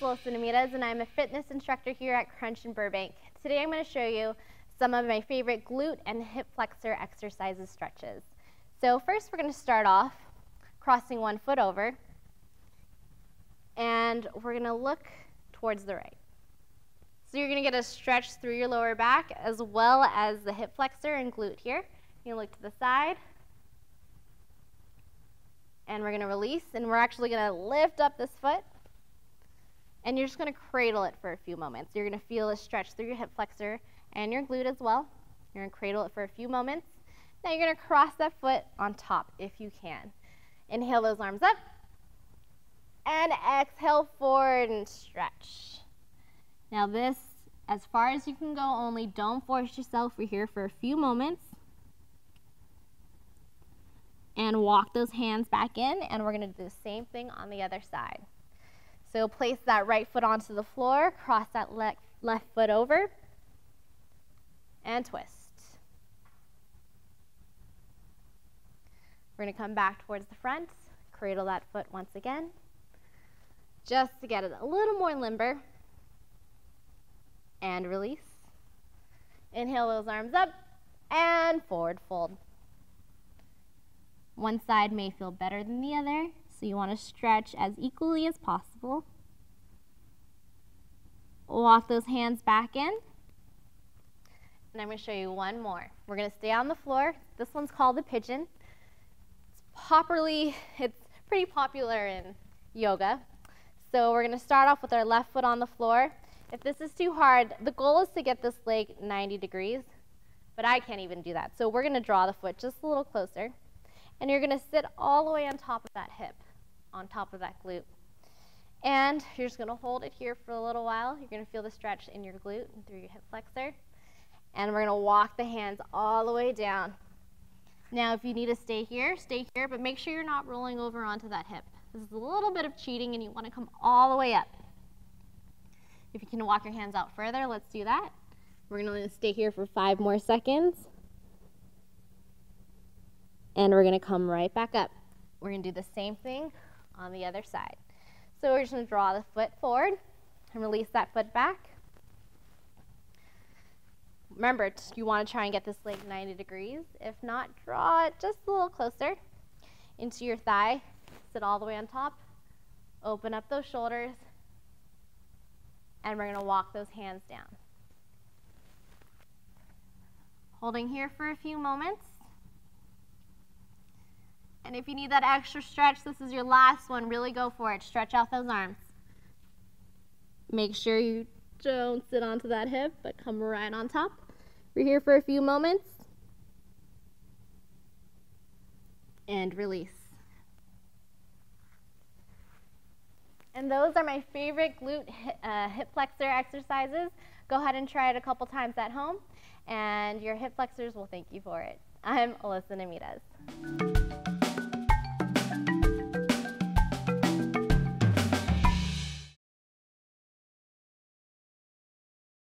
Alyssa Nimedez, and I'm a fitness instructor here at Crunch in Burbank. Today I'm going to show you some of my favorite glute and hip flexor exercises stretches. So first we're going to start off crossing one foot over, and we're going to look towards the right. So you're going to get a stretch through your lower back as well as the hip flexor and glute here. You're going to look to the side, and we're going to release, and we're actually going to lift up this foot, and you're just going to cradle it for a few moments. You're going to feel a stretch through your hip flexor and your glute as well. You're going to cradle it for a few moments. Now you're going to cross that foot on top if you can. Inhale those arms up, and exhale forward and stretch. Now this, as far as you can go only, don't force yourself. We're here for a few moments. And walk those hands back in, and we're going to do the same thing on the other side. So place that right foot onto the floor, cross that left foot over, and twist. We're going to come back towards the front, cradle that foot once again, just to get it a little more limber, and release. Inhale those arms up, and forward fold. One side may feel better than the other, so you want to stretch as equally as possible. Walk those hands back in. And I'm going to show you one more. We're going to stay on the floor. This one's called the pigeon. It's pretty popular in yoga. So we're going to start off with our left foot on the floor. If this is too hard, the goal is to get this leg 90 degrees, but I can't even do that. So we're going to draw the foot just a little closer. And you're going to sit all the way on top of that hip, on top of that glute. And you're just going to hold it here for a little while. You're going to feel the stretch in your glute and through your hip flexor. And we're going to walk the hands all the way down. Now, if you need to stay here, but make sure you're not rolling over onto that hip. This is a little bit of cheating, and you want to come all the way up. If you can walk your hands out further, let's do that. We're going to stay here for 5 more seconds. And we're going to come right back up. We're going to do the same thing on the other side. So we're just going to draw the foot forward and release that foot back. Remember, you want to try and get this leg 90 degrees. If not, draw it just a little closer into your thigh. Sit all the way on top. Open up those shoulders. And we're going to walk those hands down. Holding here for a few moments. And if you need that extra stretch, this is your last one. Really go for it. Stretch out those arms. Make sure you don't sit onto that hip, but come right on top. We're here for a few moments. And release. And those are my favorite glute hip flexor exercises. Go ahead and try it a couple times at home, and your hip flexors will thank you for it. I'm Alyssa Nimedez.